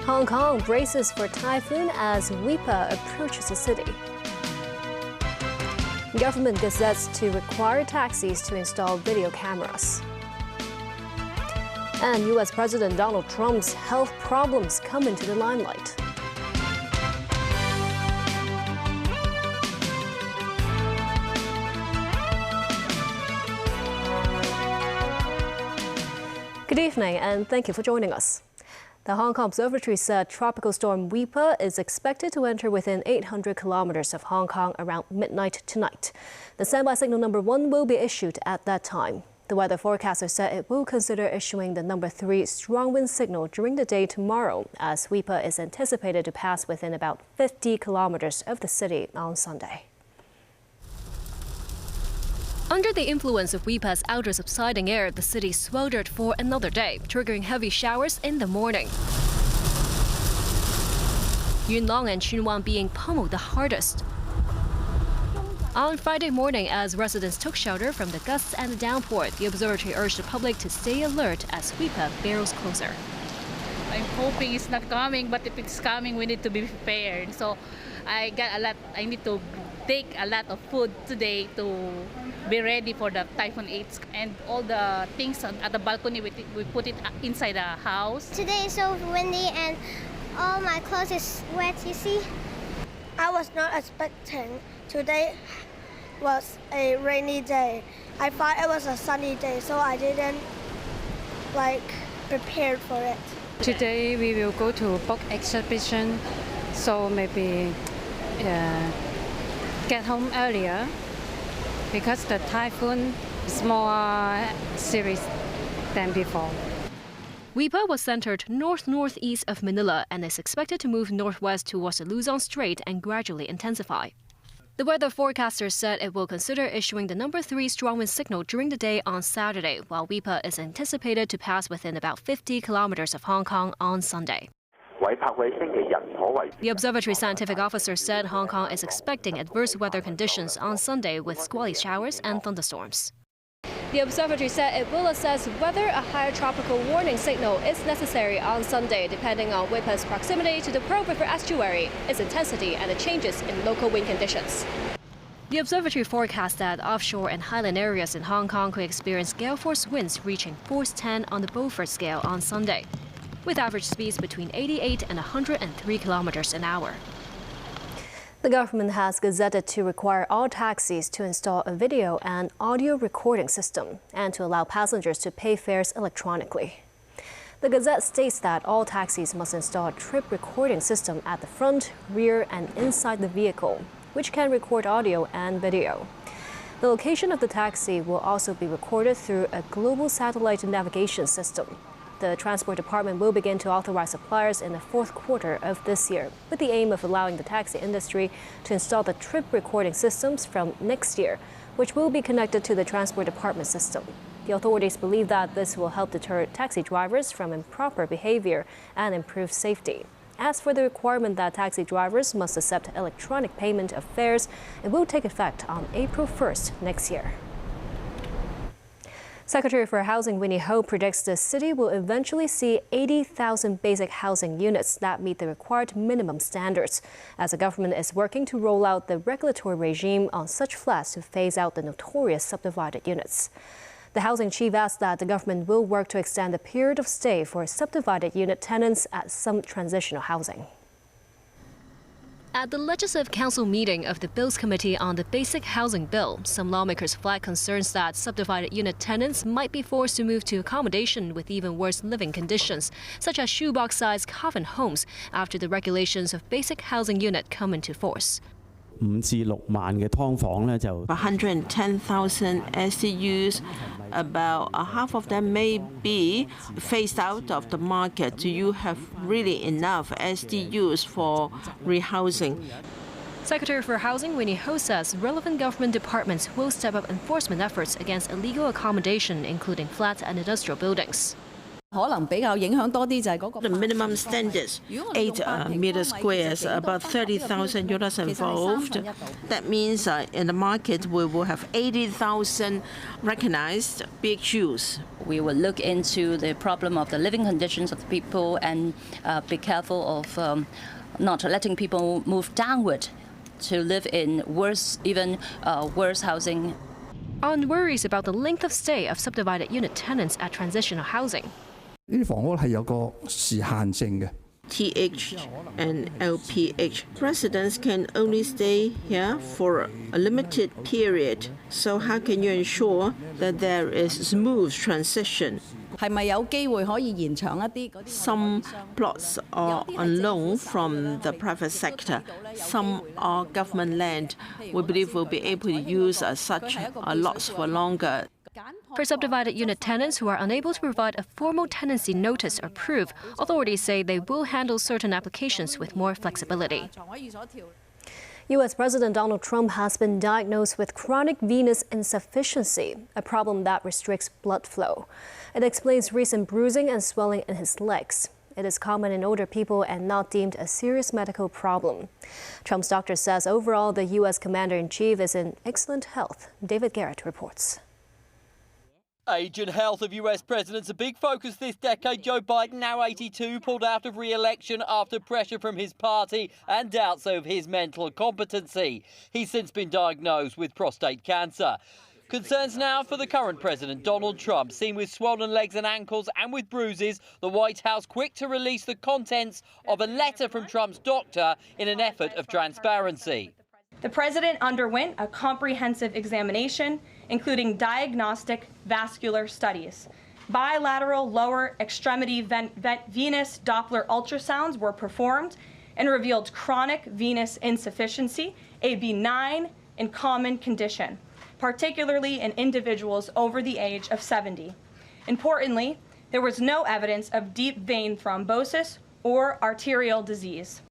Hong Kong braces for typhoon as Weipa approaches the city. Government gazettes to require taxis to install video cameras. And U.S. President Donald Trump's health problems come into the limelight. Good evening, and thank you for joining us. The Hong Kong Observatory said tropical storm Weipa is expected to enter within 800 kilometers of Hong Kong around midnight tonight. The standby signal number 1 will be issued at that time. The weather forecaster said it will consider issuing the number 3 strong wind signal during the day tomorrow, as Weipa is anticipated to pass within about 50 kilometers of the city on Sunday. Under the influence of Weipa's outer subsiding air, the city sweltered for another day, triggering heavy showers in the morning. Yuen Long and Tsuen Wan being pummeled the hardest. On Friday morning, as residents took shelter from the gusts and the downpour, the observatory urged the public to stay alert as Weipa barrels closer. I'm hoping it's not coming, but if it's coming, we need to be prepared. So I need to take a lot of food today to be ready for the Typhoon 8, and all the things at the balcony, we put it inside the house. Today is so windy and all my clothes is wet, you see. I was not expecting today was a rainy day. I thought it was a sunny day, so I didn't prepare for it. Today we will go to book exhibition, so maybe get home earlier because the typhoon is more serious than before. Weipa was centered north-northeast of Manila and is expected to move northwest towards the Luzon Strait and gradually intensify. The weather forecaster said it will consider issuing the number 3 strong wind signal during the day on Saturday, while Weipa is anticipated to pass within about 50 kilometers of Hong Kong on Sunday. The observatory scientific officer said Hong Kong is expecting adverse weather conditions on Sunday with squally showers and thunderstorms. The observatory said it will assess whether a higher tropical warning signal is necessary on Sunday, depending on Weipa's proximity to the Pearl River estuary, its intensity, and the changes in local wind conditions. The observatory forecast that offshore and highland areas in Hong Kong could experience gale force winds reaching force 10 on the Beaufort scale on Sunday, with average speeds between 88 and 103 kilometers an hour. The government has gazetted to require all taxis to install a video and audio recording system and to allow passengers to pay fares electronically. The Gazette states that all taxis must install a trip recording system at the front, rear, and inside the vehicle, which can record audio and video. The location of the taxi will also be recorded through a global satellite navigation system. The Transport Department will begin to authorize suppliers in the 4th quarter of this year, with the aim of allowing the taxi industry to install the trip recording systems from next year, which will be connected to the Transport Department system. The authorities believe that this will help deter taxi drivers from improper behavior and improve safety. As for the requirement that taxi drivers must accept electronic payment of fares, it will take effect on April 1st next year. Secretary for Housing Winnie Ho predicts the city will eventually see 80,000 basic housing units that meet the required minimum standards, as the government is working to roll out the regulatory regime on such flats to phase out the notorious subdivided units. The housing chief asked that the government will work to extend the period of stay for subdivided unit tenants at some transitional housing. At the Legislative Council meeting of the Bills Committee on the Basic Housing Bill, some lawmakers flagged concerns that subdivided unit tenants might be forced to move to accommodation with even worse living conditions, such as shoebox-sized coffin homes, after the regulations of basic housing unit come into force. 5至6萬嘅劏房咧就 110,000 SDUs, about half of them may be phased out of the market. Do you have really enough SDUs for rehousing? Secretary for Housing Winnie Ho says relevant government departments will step up enforcement efforts against illegal accommodation, including flats and industrial buildings. The minimum standards, 8 meter squares, about 30,000 units involved. That means in the market we will have 80,000 recognized big shoes. We will look into the problem of the living conditions of the people and be careful of not letting people move downward to live in worse housing. On worries about the length of stay of subdivided unit tenants at transitional housing. 呢啲房屋係有個時限性嘅。 TH and LPH residents can only stay here for a limited period. So how can you ensure that there is smooth transition? Some plots are on loan from the private sector. Some are government land. We believe we'll be able to use such lots for longer. For subdivided unit tenants who are unable to provide a formal tenancy notice or proof, authorities say they will handle certain applications with more flexibility. U.S. President Donald Trump has been diagnosed with chronic venous insufficiency, a problem that restricts blood flow. It explains recent bruising and swelling in his legs. It is common in older people and not deemed a serious medical problem. Trump's doctor says overall the U.S. commander-in-chief is in excellent health. David Garrett reports. Age and health of US presidents a big focus this decade. Joe Biden, now 82, pulled out of re-election after pressure from his party and doubts over his mental competency. He's since been diagnosed with prostate cancer. Concerns now for the current president, Donald Trump, seen with swollen legs and ankles and with bruises. The White House quick to release the contents of a letter from Trump's doctor in an effort of transparency. The president underwent a comprehensive examination, including diagnostic vascular studies. Bilateral lower extremity venous Doppler ultrasounds were performed and revealed chronic venous insufficiency, a benign and common condition, particularly in individuals over the age of 70. Importantly, there was no evidence of deep vein thrombosis or arterial disease.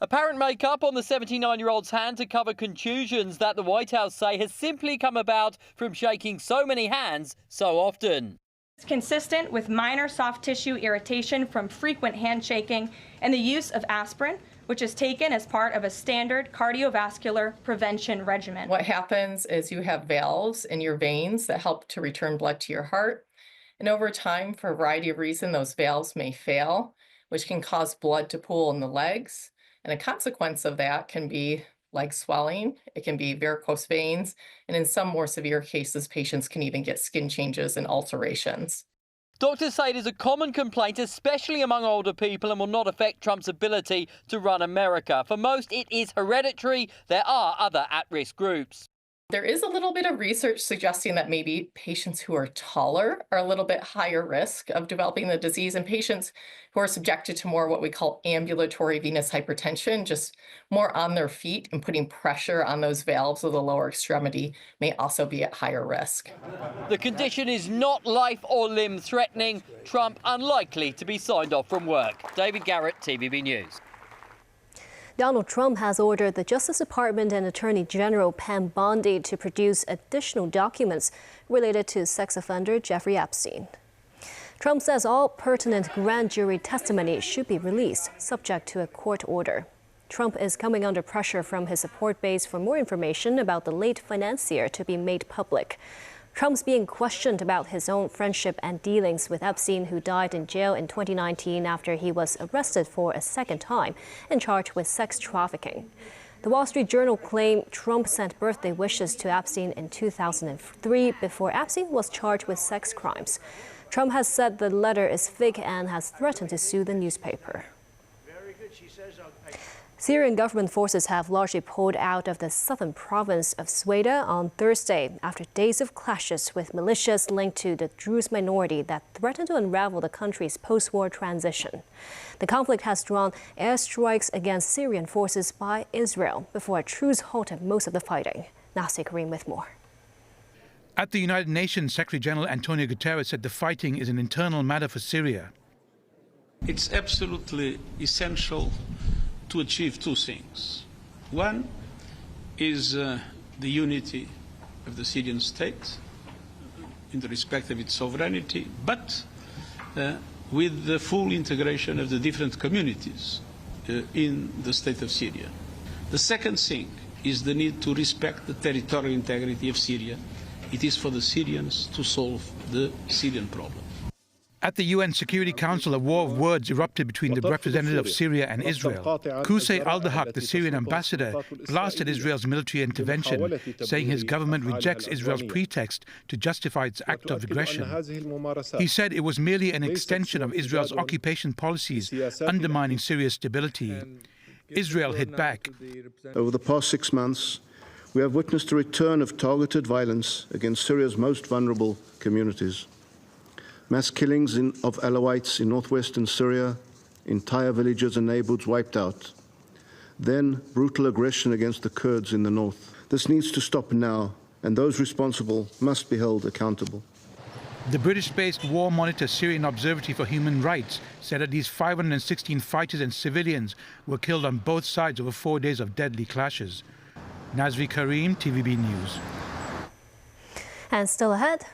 Apparent makeup on the 79-year-old's hand to cover contusions that the White House say has simply come about from shaking so many hands so often. It's consistent with minor soft tissue irritation from frequent handshaking and the use of aspirin, which is taken as part of a standard cardiovascular prevention regimen. What happens is you have valves in your veins that help to return blood to your heart. And over time, for a variety of reasons, those valves may fail, which can cause blood to pool in the legs. And a consequence of that can be leg swelling, it can be varicose veins, and in some more severe cases, patients can even get skin changes and ulcerations. Doctors say it is a common complaint, especially among older people, and will not affect Trump's ability to run America. For most, it is hereditary. There are other at-risk groups. There is a little bit of research suggesting that maybe patients who are taller are a little bit higher risk of developing the disease, and patients who are subjected to more what we call ambulatory venous hypertension, just more on their feet and putting pressure on those valves of the lower extremity, may also be at higher risk. The condition is not life or limb threatening. Trump unlikely to be signed off from work. David Garrett, TVB News. Donald Trump has ordered the Justice Department and Attorney General Pam Bondi to produce additional documents related to sex offender Jeffrey Epstein. Trump says all pertinent grand jury testimony should be released, subject to a court order. Trump is coming under pressure from his support base for more information about the late financier to be made public. Trump's being questioned about his own friendship and dealings with Epstein, who died in jail in 2019 after he was arrested for a second time and charged with sex trafficking. The Wall Street Journal claimed Trump sent birthday wishes to Epstein in 2003 before Epstein was charged with sex crimes. Trump has said the letter is fake and has threatened to sue the newspaper. Syrian government forces have largely pulled out of the southern province of Sweden on Thursday after days of clashes with militias linked to the Druze minority that threaten to unravel the country's post-war transition. The conflict has drawn airstrikes against Syrian forces by Israel before a truce halted most of the fighting. Nasir Karim with more. At the United Nations, Secretary General Antonio Guterres said the fighting is an internal matter for Syria. It's absolutely essential to achieve two things. One is the unity of the Syrian state in the respect of its sovereignty, but with the full integration of the different communities in the state of Syria. The second thing is the need to respect the territorial integrity of Syria. It is for the Syrians to solve the Syrian problem. At the UN Security Council, a war of words erupted between the representative of Syria and Israel. Qusay al-Dahaq, the Syrian ambassador, blasted Israel's military intervention, saying his government rejects Israel's pretext to justify its act of aggression. He said it was merely an extension of Israel's occupation policies, undermining Syria's stability. Israel hit back. Over the past 6 months, we have witnessed a return of targeted violence against Syria's most vulnerable communities. Mass killings of Alawites in northwestern Syria, entire villages and neighborhoods wiped out. Then brutal aggression against the Kurds in the north. This needs to stop now, and those responsible must be held accountable. The British-based War Monitor Syrian Observatory for Human Rights said at least 516 fighters and civilians were killed on both sides over 4 days of deadly clashes. Nazri Karim, TVB News. And still ahead,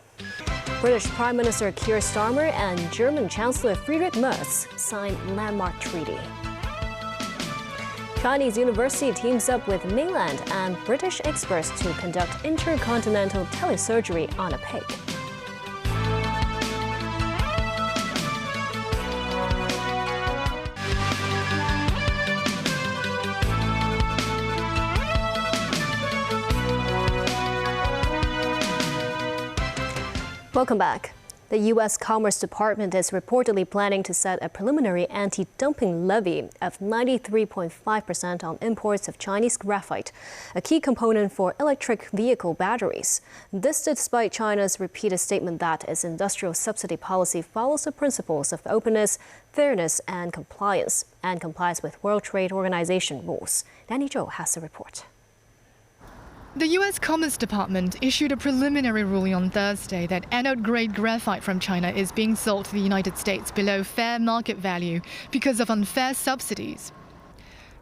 British Prime Minister Keir Starmer and German Chancellor Friedrich Merz sign landmark treaty. Chinese university teams up with mainland and British experts to conduct intercontinental telesurgery on a pig. Welcome back. The U.S. Commerce Department is reportedly planning to set a preliminary anti-dumping levy of 93.5% on imports of Chinese graphite, a key component for electric vehicle batteries. This despite China's repeated statement that its industrial subsidy policy follows the principles of openness, fairness, and compliance, and complies with World Trade Organization rules. Danny Zhou has the report. The U.S. Commerce Department issued a preliminary ruling on Thursday that anode-grade graphite from China is being sold to the United States below fair market value because of unfair subsidies.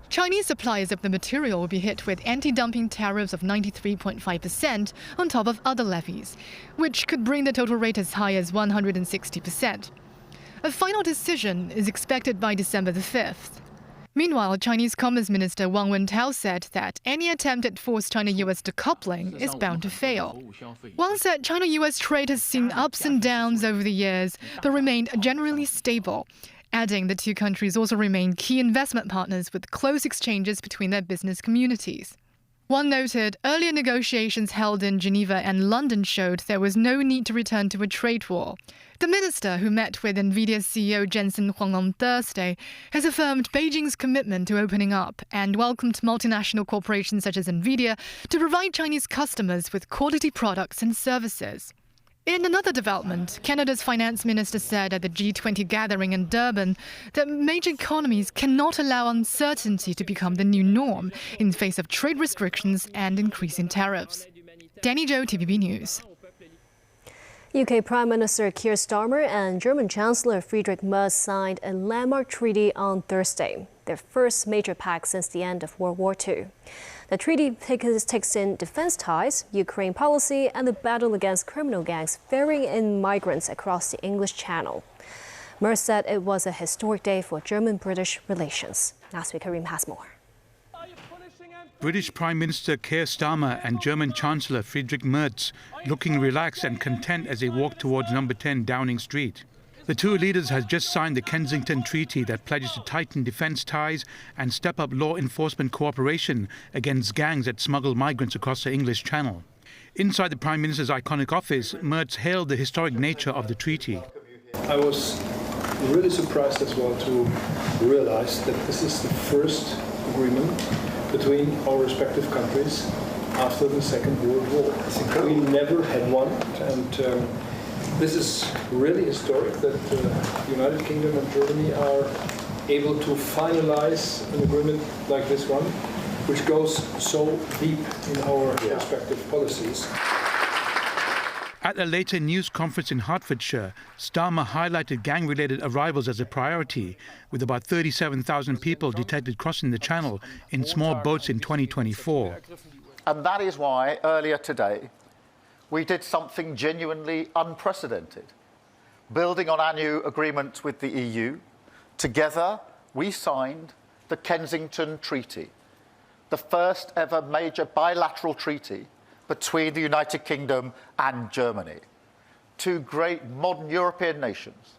Chinese suppliers of the material will be hit with anti-dumping tariffs of 93.5% on top of other levies, which could bring the total rate as high as 160%. A final decision is expected by December the 5th. Meanwhile, Chinese Commerce Minister Wang Wentao said that any attempt at forced China-US decoupling is bound to fail. Wang said China-US trade has seen ups and downs over the years, but remained generally stable, adding the two countries also remain key investment partners with close exchanges between their business communities. Wang noted earlier negotiations held in Geneva and London showed there was no need to return to a trade war. The minister, who met with NVIDIA's CEO Jensen Huang on Thursday, has affirmed Beijing's commitment to opening up and welcomed multinational corporations such as NVIDIA to provide Chinese customers with quality products and services. In another development, Canada's finance minister said at the G20 gathering in Durban that major economies cannot allow uncertainty to become the new norm in the face of trade restrictions and increasing tariffs. Danny Zhou, TVB News. UK Prime Minister Keir Starmer and German Chancellor Friedrich Merz signed a landmark treaty on Thursday, their first major pact since the end of World War II. The treaty takes in defense ties, Ukraine policy, and the battle against criminal gangs ferrying in migrants across the English Channel. Merz said it was a historic day for German-British relations. Nasri Karim has more. British Prime Minister Keir Starmer and German Chancellor Friedrich Merz looking relaxed and content as they walk towards number 10 Downing Street. The two leaders have just signed the Kensington Treaty that pledges to tighten defence ties and step up law enforcement cooperation against gangs that smuggle migrants across the English Channel. Inside the Prime Minister's iconic office, Merz hailed the historic nature of the treaty. I was really surprised as well to realise that this is the first agreement between our respective countries after the Second World War. We never had one, and this is really historic that the United Kingdom and Germany are able to finalize an agreement like this one, which goes so deep in our respective policies. At a later news conference in Hertfordshire, Starmer highlighted gang-related arrivals as a priority, with about 37,000 people detected crossing the Channel in small boats in 2024. And that is why, earlier today, we did something genuinely unprecedented. Building on our new agreement with the EU, together we signed the Kensington Treaty, the first ever major bilateral treaty between the United Kingdom and Germany, two great modern European nations.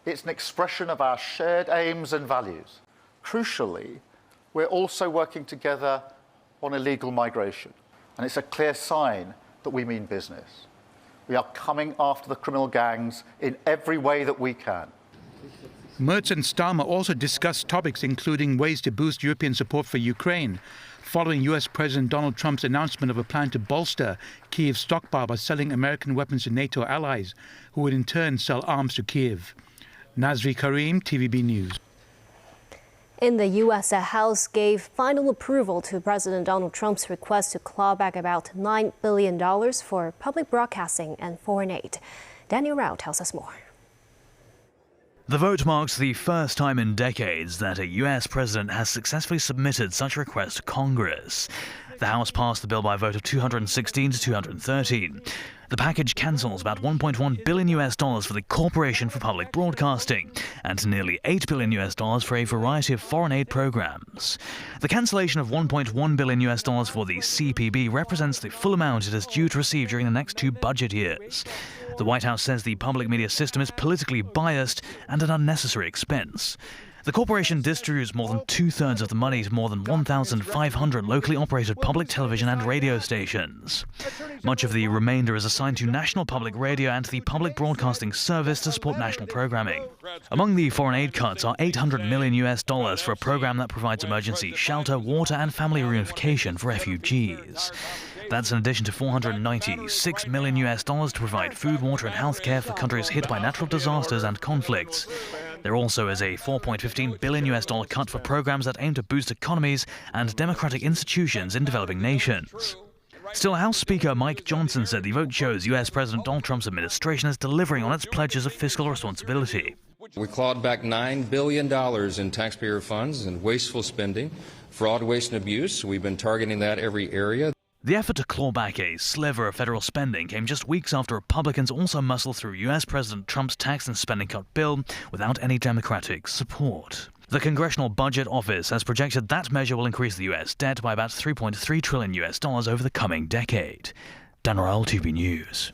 It's an expression of our shared aims and values. Crucially, we're also working together on illegal migration, and it's a clear sign that we mean business. We are coming after the criminal gangs in every way that we can. Merz and Starmer also discussed topics including ways to boost European support for Ukraine, following US President Donald Trump's announcement of a plan to bolster Kyiv's stockpile by selling American weapons to NATO allies, who would in turn sell arms to Kyiv. Nazri Karim, TVB News. In the U.S., the House gave final approval to President Donald Trump's request to claw back about $9 billion for public broadcasting and foreign aid. Daniel Rao tells us more. The vote marks the first time in decades that a U.S. president has successfully submitted such a request to Congress. The House passed the bill by a vote of 216 to 213. The package cancels about $1.1 billion for the Corporation for Public Broadcasting and nearly $8 billion for a variety of foreign aid programs. The cancellation of $1.1 billion for the CPB represents the full amount it is due to receive during the next 2 budget years. The White House says the public media system is politically biased and an unnecessary expense. The corporation distributes more than 2/3 of the money to more than 1,500 locally operated public television and radio stations. Much of the remainder is assigned to National Public Radio and the Public Broadcasting Service to support national programming. Among the foreign aid cuts are $800 million for a program that provides emergency shelter, water, and family reunification for refugees. That's in addition to $496 million to provide food, water, and health care for countries hit by natural disasters and conflicts. There also is a $4.15 billion cut for programs that aim to boost economies and democratic institutions in developing nations. Still, House Speaker Mike Johnson said the vote shows U.S. President Donald Trump's administration is delivering on its pledges of fiscal responsibility. We clawed back $9 billion in taxpayer funds and wasteful spending, fraud, waste, and abuse. We've been targeting that every area. The effort to claw back a sliver of federal spending came just weeks after Republicans also muscled through U.S. President Trump's tax and spending cut bill without any Democratic support. The Congressional Budget Office has projected that measure will increase the U.S. debt by about $3.3 trillion over the coming decade. Dan Ryle, TV News.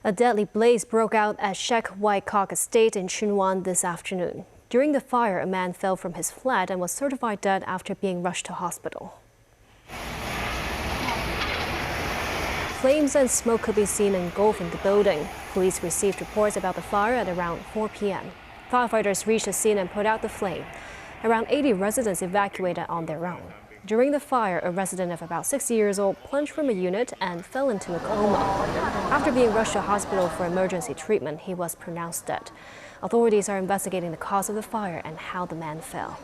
A deadly blaze broke out at Shek Wai Kok Estate in Tsuen Wan this afternoon. During the fire, a man fell from his flat and was certified dead after being rushed to hospital. Flames and smoke could be seen engulfing the building. Police received reports about the fire at around 4 p.m. Firefighters reached the scene and put out the flame. Around 80 residents evacuated on their own. During the fire, a resident of about 60 years old plunged from a unit and fell into a coma. After being rushed to a hospital for emergency treatment, he was pronounced dead. Authorities are investigating the cause of the fire and how the man fell.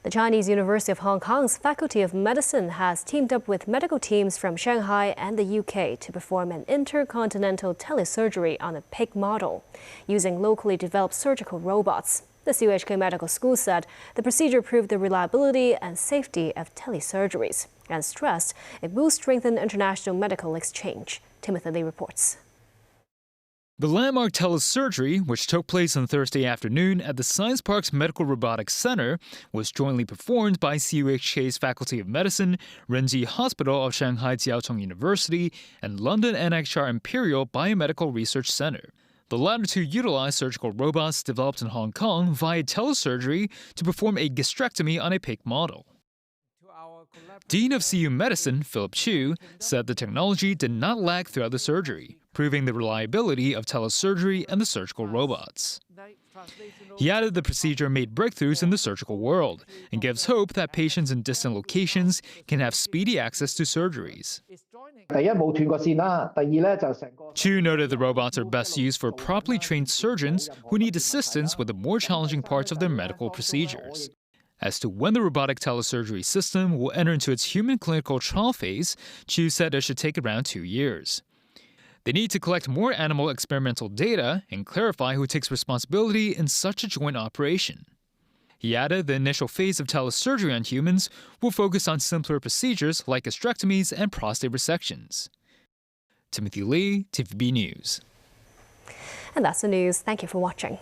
The Chinese University of Hong Kong's Faculty of Medicine has teamed up with medical teams from Shanghai and the UK to perform an intercontinental telesurgery on a pig model, using locally developed surgical robots. The CUHK Medical School said the procedure proved the reliability and safety of telesurgeries and stressed it will strengthen international medical exchange. Timothy Lee reports. The landmark telesurgery, which took place on Thursday afternoon at the Science Park's Medical Robotics Center, was jointly performed by CUHK's Faculty of Medicine, Renji Hospital of Shanghai Jiao Tong University, and London NXR Imperial Biomedical Research Center. The latter two utilize surgical robots developed in Hong Kong via telesurgery to perform a gastrectomy on a pig model. Dean of CU Medicine, Philip Chu, said the technology did not lag throughout the surgery, proving the reliability of telesurgery and the surgical robots. He added the procedure made breakthroughs in the surgical world and gives hope that patients in distant locations can have speedy access to surgeries. Chu noted the robots are best used for properly trained surgeons who need assistance with the more challenging parts of their medical procedures. As to when the robotic telesurgery system will enter into its human clinical trial phase, Chu said it should take around 2 years. They need to collect more animal experimental data and clarify who takes responsibility in such a joint operation. He added the initial phase of telesurgery on humans will focus on simpler procedures like gastrectomies and prostate resections. Timothy Lee, TVB News. And that's the news. Thank you for watching.